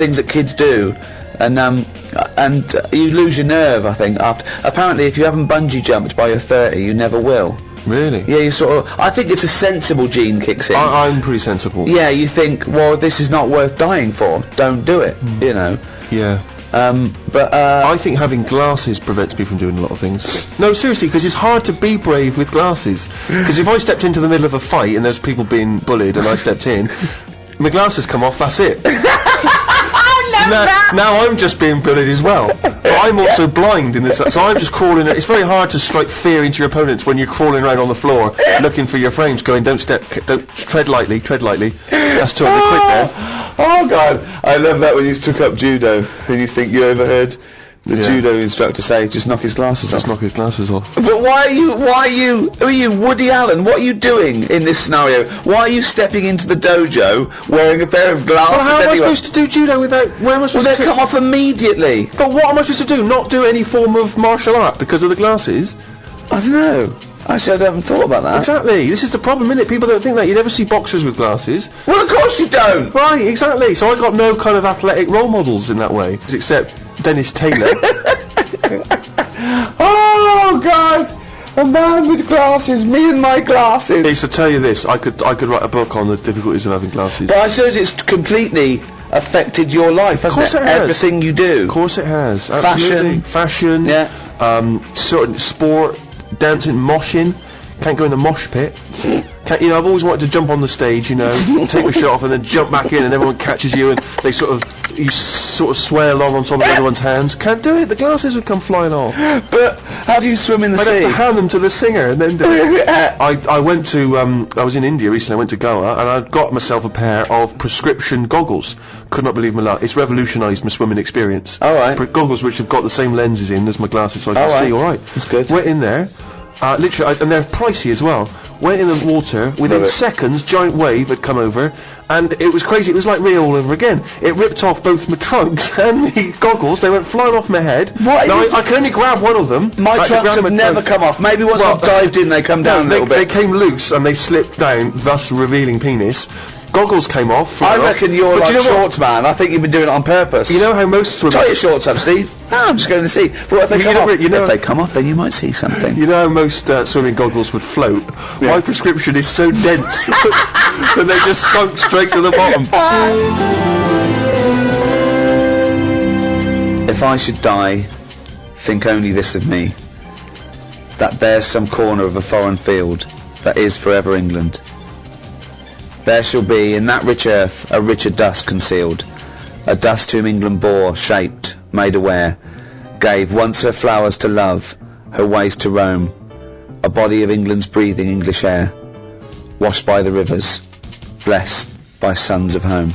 things that kids do, and you lose your nerve, I think, after. Apparently, if you haven't bungee jumped by you're 30, you never will. Really? Yeah, you sort of. I think it's a sensible gene kicks in. I'm pretty sensible. Yeah, you think, well, this is not worth dying for. Don't do it. You know. Yeah. But I think having glasses prevents me from doing a lot of things. No, seriously, because it's hard to be brave with glasses. Because if I stepped into the middle of a fight and there's people being bullied and I stepped in, my glasses come off. That's it. Now I'm just being bullied as well. But I'm also blind in this, so I'm just crawling. It's very hard to strike fear into your opponents when you're crawling around on the floor looking for your frames, going, don't tread lightly. That's 200 quid there. Oh God, I love that when you took up judo and you think you overheard the judo instructor say, just knock his glasses off. Just knock his glasses off. But who are you, Woody Allen? What are you doing in this scenario? Why are you stepping into the dojo wearing a pair of glasses? Well, how am I supposed to do judo without, where am I supposed to? Well, they come off immediately. But what am I supposed to do? Not do any form of martial art because of the glasses? I don't know. Actually, I haven't thought about that. Exactly. This is the problem, isn't it? People don't think that. You never see boxers with glasses. Well, of course you don't. Right, exactly. So I got no kind of athletic role models in that way, except Dennis Taylor. Oh God! A man with glasses. Me and my glasses. It's to tell you this. I could write a book on the difficulties of having glasses. But I suppose it's completely affected your life, hasn't it? Of course it has. Everything you do. Of course it has. Absolutely. Fashion. Yeah. Certain sport. Dancing, moshing, can't go in the mosh pit. Can't, I've always wanted to jump on the stage, take my shirt off and then jump back in, and everyone catches you, and they you sway along on top of everyone's hands. Can't do it. The glasses would come flying off. But how do you swim in the sea? I'd have to hand them to the singer and then do it. I went to I was in India recently. I went to Goa and I got myself a pair of prescription goggles. Could not believe my luck. It's revolutionised my swimming experience. All right. Goggles which have got the same lenses in as my glasses, so I can see all right. That's good. Went in there. Literally, and they're pricey as well. Went in the water, within seconds, giant wave had come over, and it was crazy. It was like Rio all over again. It ripped off both my trunks and the goggles. They went flying off my head. What? Now, I can only grab one of them. My trunks have never come off. Maybe once I've dived in, they come down a little bit. They came loose and they slipped down, thus revealing penis. Goggles came off. I reckon you're like shorts man. I think you've been doing it on purpose. You know how most swimmers... Tie your shorts up, Steve. No, I'm just going to see. But what if they come off? If they come off, then you might see something. You know how most swimming goggles would float? Yeah. My prescription is so dense that they just sunk straight to the bottom. If I should die, think only this of me, that there's some corner of a foreign field that is forever England. There shall be in that rich earth a richer dust concealed, a dust whom England bore, shaped, made aware, gave once her flowers to love, her ways to roam, a body of England's breathing English air, washed by the rivers, blessed by sons of home.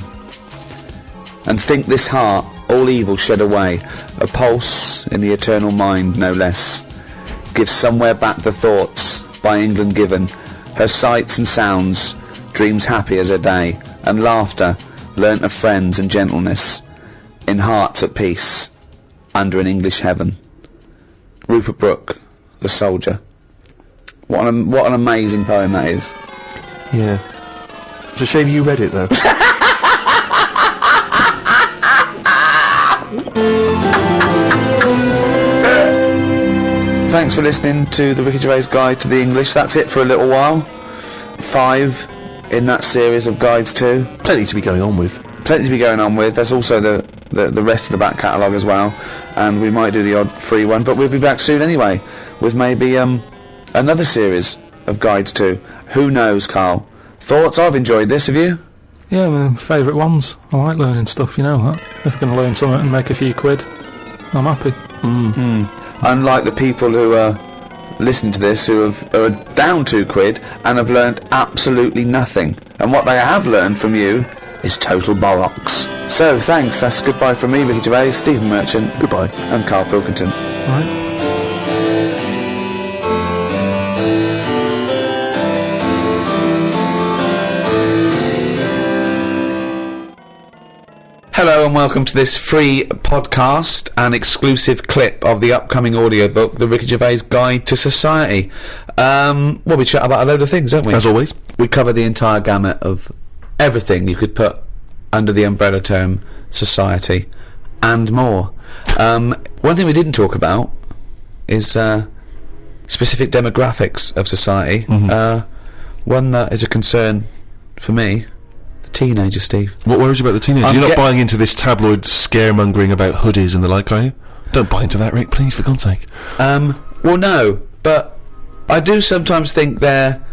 And think this heart, all evil shed away, a pulse in the eternal mind no less, gives somewhere back the thoughts by England given, her sights and sounds, dreams happy as a day, and laughter learnt of friends and gentleness, in hearts at peace, under an English heaven. Rupert Brooke, The Soldier. What an amazing poem that is. Yeah. It's a shame you read it though. Thanks for listening to the Ricky Gervais Guide to the English. That's it for a little while. 5 in that series of guides too. Plenty to be going on with. There's also the rest of the back catalogue as well, and we might do the odd free one, but we'll be back soon anyway with maybe another series of guides too. Who knows, Carl? Thoughts? I've enjoyed this, have you? Yeah, my favourite ones. I like learning stuff, you know that. If I'm going to learn something and make a few quid, I'm happy. Unlike the people who are listening to this who are down 2 quid and have learned absolutely nothing, and what they have learned from you is total bollocks. So thanks, that's goodbye from me, Ricky Gervais, Stephen Merchant, goodbye, and Carl Pilkington. Right. Hello and welcome to this free podcast and exclusive clip of the upcoming audiobook, The Ricky Gervais Guide to Society. We chat about a load of things, don't we? As always. We cover the entire gamut of everything you could put under the umbrella term society, and more. One thing we didn't talk about is specific demographics of society. One that is a concern for me, the teenager, Steve. What worries you about the teenagers? You're not buying into this tabloid scaremongering about hoodies and the like, are you? Don't buy into that, Rick, please, for God's sake. Well, no, but I do sometimes think they're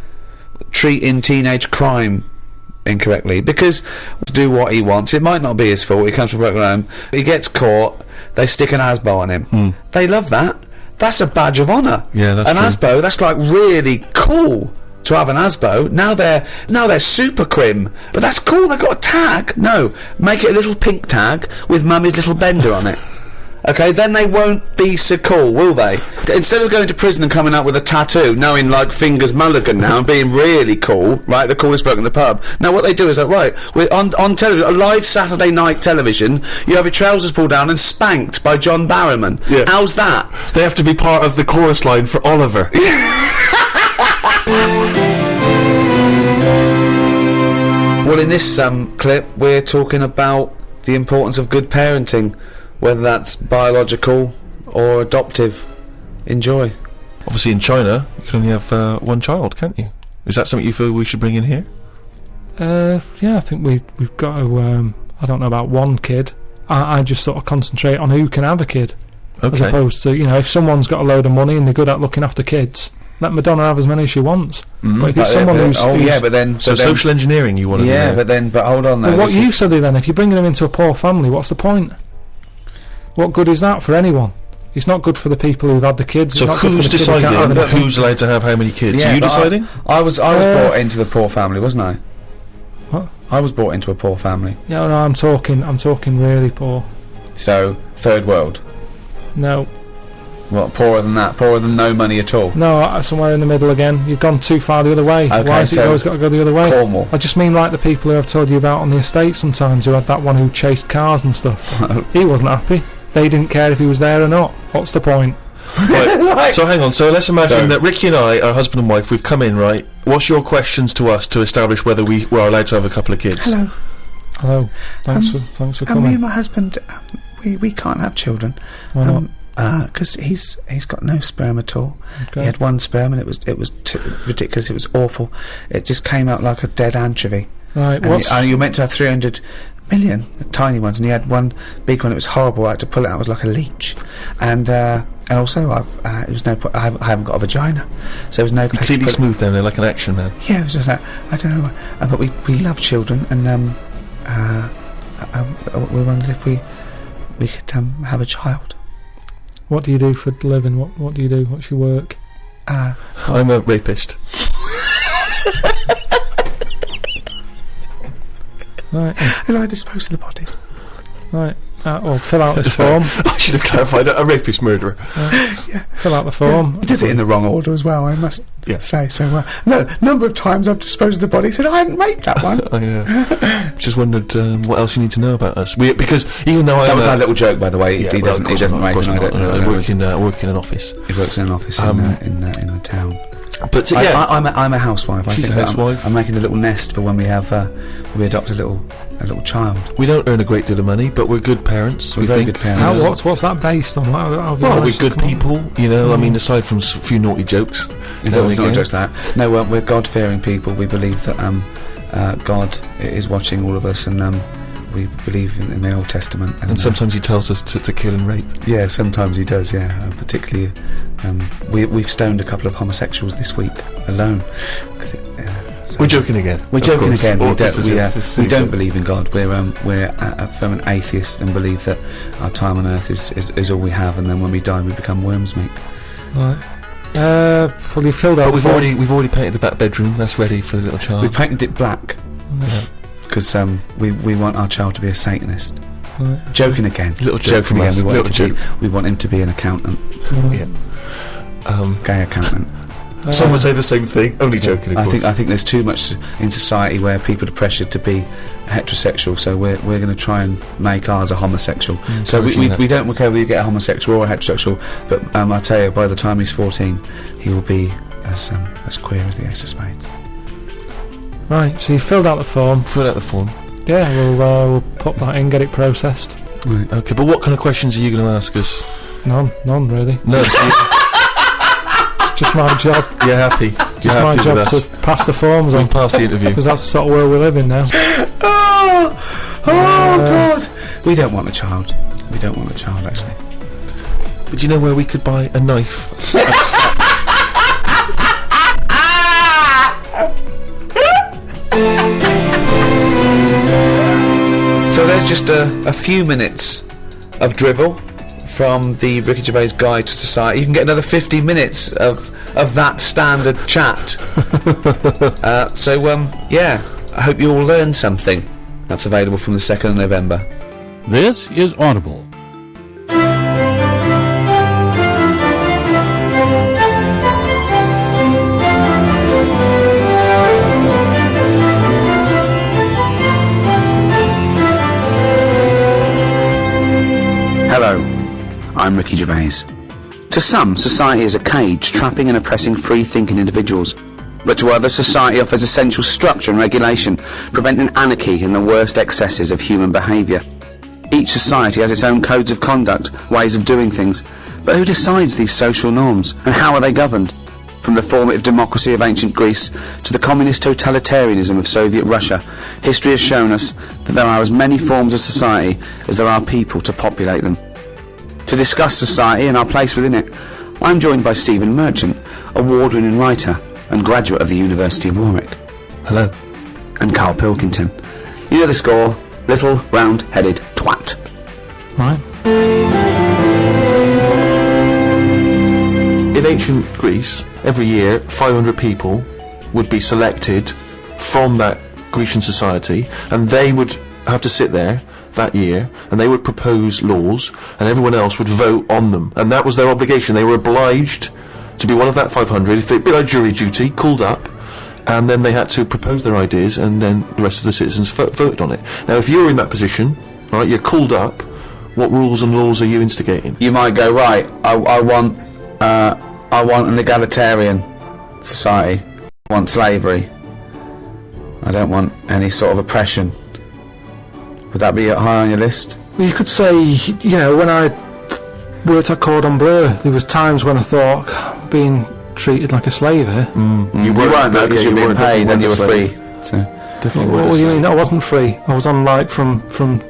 treating teenage crime incorrectly, because to do what he wants, it might not be his fault, he comes from a broken home, he gets caught, they stick an ASBO on him. They love that. That's a badge of honour. Yeah, that's an true. ASBO, that's like really cool to have an ASBO. Now they're super crim, but that's cool, they've got a tag. No, make it a little pink tag with mummy's little bender on it. Okay, then they won't be so cool, will they? Instead of going to prison and coming out with a tattoo, knowing like Fingers Mulligan now and being really cool, right, the coolest bloke in the pub. Now what they do is like, right, we're on television, a live Saturday night television, you have your trousers pulled down and spanked by John Barrowman. Yeah. How's that? They have to be part of the chorus line for Oliver. Well, in this clip, we're talking about the importance of good parenting, whether that's biological or adoptive. Enjoy. Obviously in China, you can only have one child, can't you? Is that something you feel we should bring in here? Yeah, I think we've got to, I don't know about one kid. I just sort of concentrate on who can have a kid. As Okay. opposed to, if someone's got a load of money and they're good at looking after kids, let Madonna have as many as she wants. But if it's someone who's... but then... So social engineering you want to do Yeah, there. but hold on though. Well, what use are they then? If you're bringing them into a poor family, what's the point? What good is that for anyone? It's not good for the people who've had the kids. So it's not good who's for the kid who can't have deciding it. who's allowed to have how many kids? Are you but deciding? I was brought into the poor family, wasn't I? What? I was brought into a poor family. Yeah, no, I'm talking really poor. So, third world. No, What, poorer than that? Poorer than no money at all? no, somewhere in the middle again. You've gone too far the other way. Okay, Why has it so always got to go the other way? Cornwall. I just mean like the people who I've told you about on the estate sometimes, who had that one who chased cars and stuff. He wasn't happy. They didn't care if he was there or not. What's the point? Right. So hang on, so let's imagine that Ricky and I are husband and wife, we've come in, right? What's your questions to us to establish whether we are allowed to have a couple of kids? Hello. Hello. Thanks for Me coming. and my husband, we can't have children. Why not? Because he's got no sperm at all. Okay. He had one sperm and it was ridiculous. It was awful. It just came out like a dead anchovy. Right, And you're meant to have 300 million tiny ones, and he had one big one. It was horrible. I had to pull it out. It was like a leech. And also it was no. I haven't got a vagina, so there was no place to Completely put it. smooth down there, like an action man. Yeah, it was just that. I don't know. But we love children, and we wondered if we could have a child. What do you do for a living? What do you do? What's your work? I'm a rapist. Right, And I dispose of the bodies. right. Well, fill out this form. I should have clarified, a rapist murderer. Fill out the form. He does it in the wrong order as well, I must say. So, no, number of times I've disposed of the body, said I hadn't raped that one. I know. Just wondered what else you need to know about us. Because even though That was our little joke, by the way. Yeah, He doesn't rape, and I work don't. in an office. He works in an office in the town. But I'm a housewife. I She's think a that housewife. I'm making a little nest for when we have we adopt a little child. we don't earn a great deal of money, but we're good parents. We're we very think. good parents. What's that based on? How have you Well, we're managed to good come up people, you know. I mean, aside from a few naughty jokes. No, it's not just that. No, we're God-fearing people. We believe that God is watching all of us, and we believe in the Old Testament. And sometimes he tells us to kill and rape. yeah, sometimes he does. Yeah, particularly we've stoned a couple of homosexuals this week alone. So We're joking again. We're of joking course. again. Or We just a joke, just we a don't joke. believe in God. We're firm atheists and believe that our time on earth is all we have, and then when we die, we become worms meat. Right. Well, you filled out. But the form. we've already painted the back bedroom. That's ready for the little child. We painted it black because we want our child to be a Satanist. Right. Joking again. Little joke Joking from us. again. Little We want him to be an accountant, Yeah. gay accountant. Some would say the same thing. Only joking. Of I course. think there's too much in society where people are pressured to be heterosexual, so we're going to try and make ours a homosexual. So we don't care whether you get a homosexual or a heterosexual, but I tell you, by the time he's 14, he will be as queer as the Ace of Spades. Right. So you filled out the form. Fill out the form. Yeah, we'll put that in, get it processed. Right. Okay, but what kind of questions are you going to ask us? None really. No, so It's just my job. you're happy. You're It's my happy with job us. to pass the forms on, We've passed the interview. because that's the sort of world we live in now. Oh God! We don't want a child. We don't want a child, actually. But do you know where we could buy a knife? So there's just a few minutes of drivel from the Ricky Gervais Guide to Society. You can get another 50 minutes of that standard chat. Yeah, I hope you all learned something. That's available from the 2nd of November. This is Audible. Hello, I'm Ricky Gervais. To some, society is a cage trapping and oppressing free-thinking individuals. But to others, society offers essential structure and regulation, preventing anarchy and the worst excesses of human behaviour. Each society has its own codes of conduct, ways of doing things. But who decides these social norms, and how are they governed? From the formative democracy of ancient Greece to the communist totalitarianism of Soviet Russia, history has shown us that there are as many forms of society as there are people to populate them. To discuss society and our place within it, I'm joined by Stephen Merchant, award-winning writer and graduate of the University of Warwick. Hello. And Carl Pilkington. You know the score, little round-headed twat. Right. In ancient Greece, every year 500 people would be selected from that Grecian society, and they would have to sit there that year, and they would propose laws, and everyone else would vote on them, and that was their obligation. They were obliged to be one of that 500, if they bit like jury duty, called up, and then they had to propose their ideas, and then the rest of the citizens voted on it. Now, if you're in that position, right, you're called up, what rules and laws are you instigating? You might go, right, I want an egalitarian society. I want slavery. I don't want any sort of oppression. Would that be high on your list? Well, you could say, you know, when I worked at Cordon Bleu, there was times when I thought being treated like a slave here. You weren't though, because you were being paid and you were free. So. What do you mean? I wasn't free. I was on like from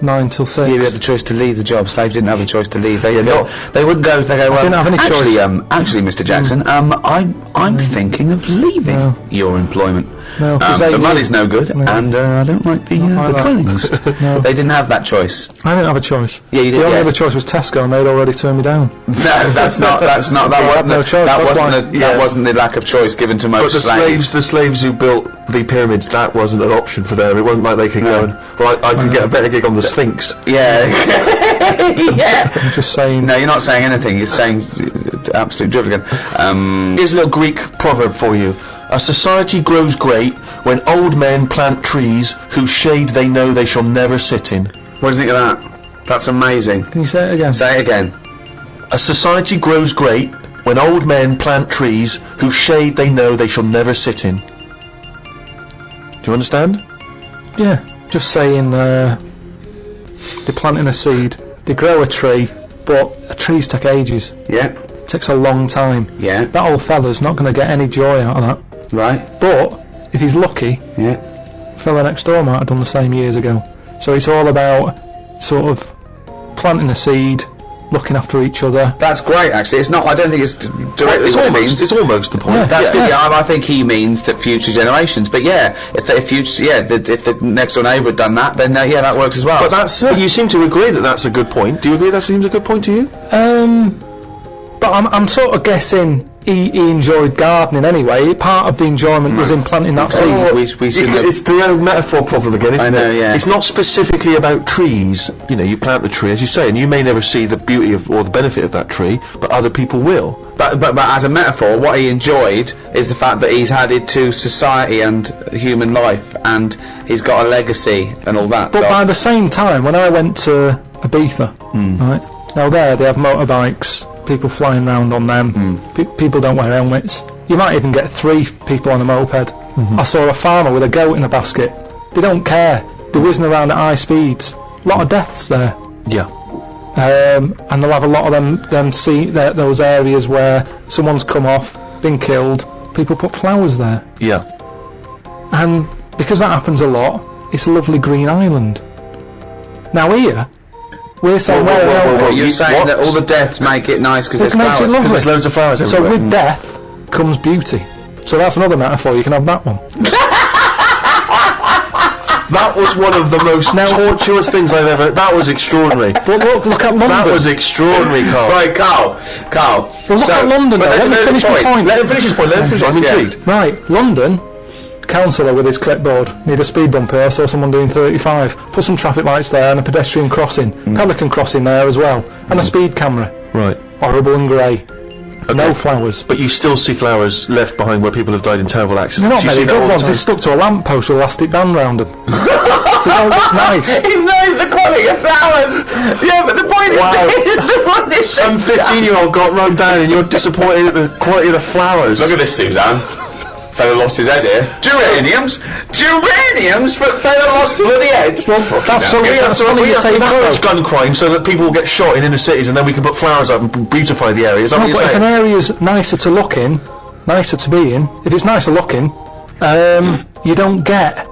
9 till 6. You had the choice to leave the job. Slaves didn't have the choice to leave. They wouldn't go. They go. I didn't have any actually, choice. Actually, Mr. Jackson, I'm thinking of leaving your employment. No, 'cause the money's no good, and I don't like the cleanings. No. They didn't have that choice. I didn't have a choice. Yeah, you did. The only other choice was Tesco, and they'd already turned me down. That wasn't the lack of choice given to most But the slaves who built the pyramids, that wasn't an option for them. It wasn't like they could go and, well, I could get a better gig on the Sphinx. Yeah. Yeah. I'm just saying. No, you're not saying anything. You're saying absolute drivel again. Here's a little Greek proverb for you. A society grows great when old men plant trees whose shade they know they shall never sit in. What do you think of that? That's amazing. Can you say it again? Say it again. A society grows great when old men plant trees whose shade they know they shall never sit in. Do you understand? Yeah. Just saying. They're planting a seed. They grow a tree, but trees take ages. Yeah. It takes a long time. Yeah. That old fella's not going to get any joy out of that. Right. But if he's lucky, Yeah. fella next door might have done the same years ago. So it's all about sort of planting a seed, looking after each other. That's great. Actually, it's not. I don't think it's directly It's what it almost, means. it's almost the point. Yeah. That's good. Yeah, I think he means that future generations. But yeah, if the next door neighbour had done that, then that works as well. But but you seem to agree that that's a good point. Do you agree that seems a good point to you? But I'm sort of guessing he enjoyed gardening anyway. Part of the enjoyment was in planting that seed. we shouldn't have- It's the old metaphor problem again, isn't I know, it? yeah. It's not specifically about trees. You know, you plant the tree, as you say, and you may never see the beauty of or the benefit of that tree, but other people will. But as a metaphor, what he enjoyed is the fact that he's added to society and human life, and he's got a legacy and all that. But so. by the same time, when I went to Ibiza, right, now there they have motorbikes, people flying around on them, people don't wear helmets. You might even get 3 people on a moped. I saw a farmer with a goat in a basket. They don't care. They're whizzing around at high speeds. A lot of deaths there. Yeah. And they'll have a lot of those areas where someone's come off, been killed. People put flowers there, Yeah. and because that happens a lot, it's a lovely green island. Now here, we're saying, You're saying what? that all the deaths make it nice because It there's makes it flowers. lovely. There's loads of flowers so everywhere. with death comes beauty. So that's another metaphor. You can have that one. That was one of the most tortuous things I've ever... That was extraordinary. But look at London. That was extraordinary, Carl. Right, Carl. Well, look at London. But Though. let's Let me know the finish my point. Let him finish his point. I'm intrigued. Right, London. Councillor with his clipboard, need a speed bump here, I saw someone doing 35. Put some traffic lights there and a pedestrian crossing. Pelican crossing there as well. And a speed camera. Right. Horrible and grey. No flowers. But you still see flowers left behind where people have died in terrible accidents. They're not You see very that all good the ones, time. it's stuck to a lamppost with elastic band round them. They don't look nice. He's knows the quality of flowers. Yeah, but the point is the one is Some 15-year-old got run down and you're disappointed at the quality of the flowers. Look at this, Suzanne. Fella lost his head here. Geraniums? Fella lost bloody head. That's so We have to funny you say that, encourage though. gun crime so that people will get shot in inner cities and then we can put flowers up and beautify the area. Is that No, what but you're if an saying? area's nicer to look in, nicer to be in, if it's nicer looking, you don't get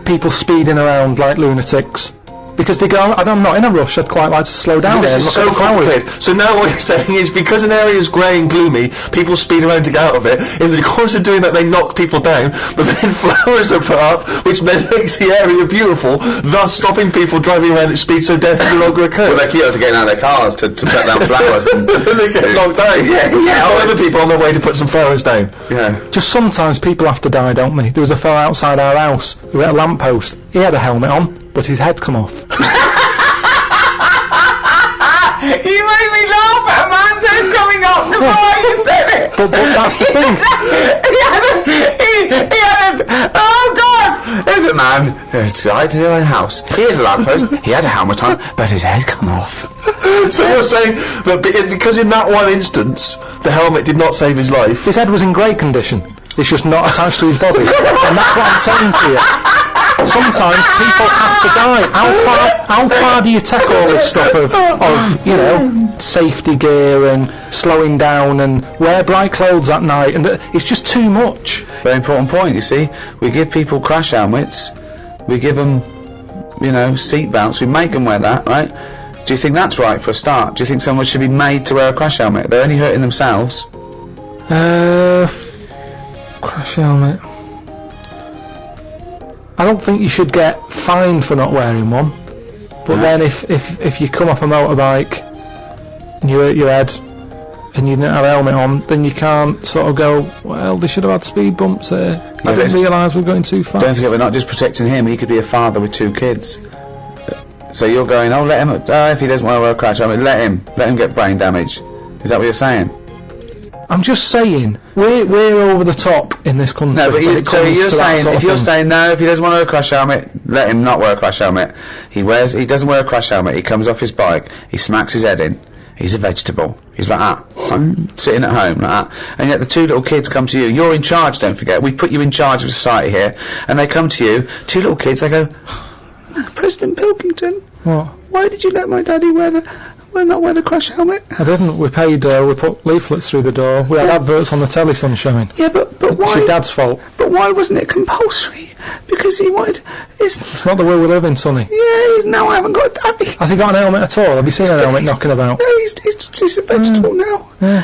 people speeding around like lunatics. Because they go, I'm not in a rush, I'd quite like to slow down This there and is look so at the flowers. complicated. So now what you're saying is because an area is grey and gloomy, people speed around to get out of it. In the course of doing that, they knock people down, but then flowers are put up, which then makes the area beautiful, thus stopping people driving around at speed so death no longer occurs. Well, they keep getting out of their cars to put down flowers. And they get knocked down. Yeah. Other people on their way to put some flowers down. Yeah. Just sometimes people have to die, don't they? There was a fella outside our house who had a lamppost. He had a helmet on, but his head come off. You made me laugh at a man's head coming up because the way you said it. But that's the thing. he had a, oh God! There's a man outside in a house. He had a lamppost, he had a helmet on, but his head come off. So you're saying that because in that one instance, the helmet did not save his life. His head was in great condition. It's just not attached to his body. And that's what I'm saying to you. Sometimes people have to die. How far do you take all this stuff of you know, safety gear and slowing down and wear bright clothes at night, and it's just too much. Very important point, you see. We give people crash helmets, we give them, you know, seat belts, we make them wear that, right? Do you think that's right for a start? Do you think someone should be made to wear a crash helmet? They're only hurting themselves. Crash helmet. I don't think you should get fined for not wearing one. But then if you come off a motorbike and you hurt your head and you didn't have a helmet on, then you can't sort of go, well, they should have had speed bumps here. I didn't realise we were going too fast. Don't forget, we're not just protecting him, he could be a father with 2 kids. So you're going, oh, let him, if he doesn't want to wear a crash helmet, let him get brain damage. Is that what you're saying? I'm just saying, we're over the top in this country. No, but when it so comes you're to that saying, sort of if you're thing. saying no, if he doesn't want to wear a crash helmet, let him not wear a crash helmet. He doesn't wear a crash helmet, he comes off his bike, he smacks his head in, he's a vegetable. He's like that, sitting at home like that. And yet the 2 little kids come to you, you're in charge, don't forget, we put you in charge of society here, and they come to you, 2 little kids, they go, President Pilkington, What? why did you let my daddy not wear the crash helmet? I didn't. We paid. We put leaflets through the door. We had adverts on the telly, sunshine. Yeah, but It's why? your dad's fault. But why wasn't it compulsory? Because he wanted. It's not the way we live in, Sonny. Now I haven't got a daddy. Has he got an helmet at all? Have you seen an helmet knocking about? No, he's a vegetable now. Yeah,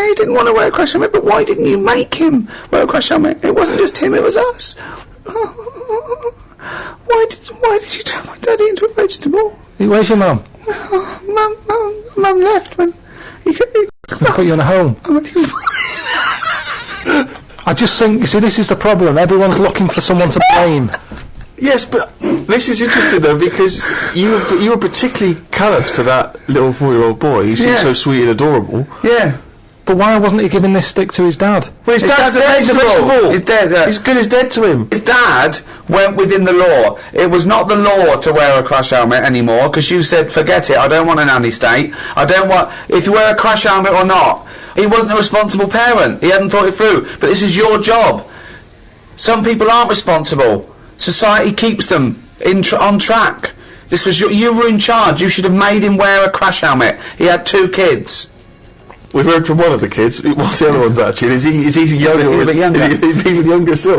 he didn't want to wear a crash helmet, but why didn't you make him wear a crash helmet? It wasn't just him, it was us. Why did you turn my daddy into a vegetable? Where's your mum? Mum left when he Put you in a home. I just think, see, this is the problem. Everyone's looking for someone to blame. Yes, but this is interesting though because you were particularly callous to that little 4-year-old boy. He seemed so sweet and adorable. Yeah. But why wasn't he giving this stick to his dad? Well, his dad's a vegetable. His dad. He's good as dead to him. His dad went within the law. It was not the law to wear a crash helmet anymore because you said, forget it, I don't want a nanny state. I don't want, if you wear a crash helmet or not. He wasn't a responsible parent. He hadn't thought it through. But this is your job. Some people aren't responsible. Society keeps them on track. This was you were in charge. You should have made him wear a crash helmet. He had 2 kids. We've heard from one of the kids. What's the other one's attitude? Is he younger? a bit younger. Is he even younger still?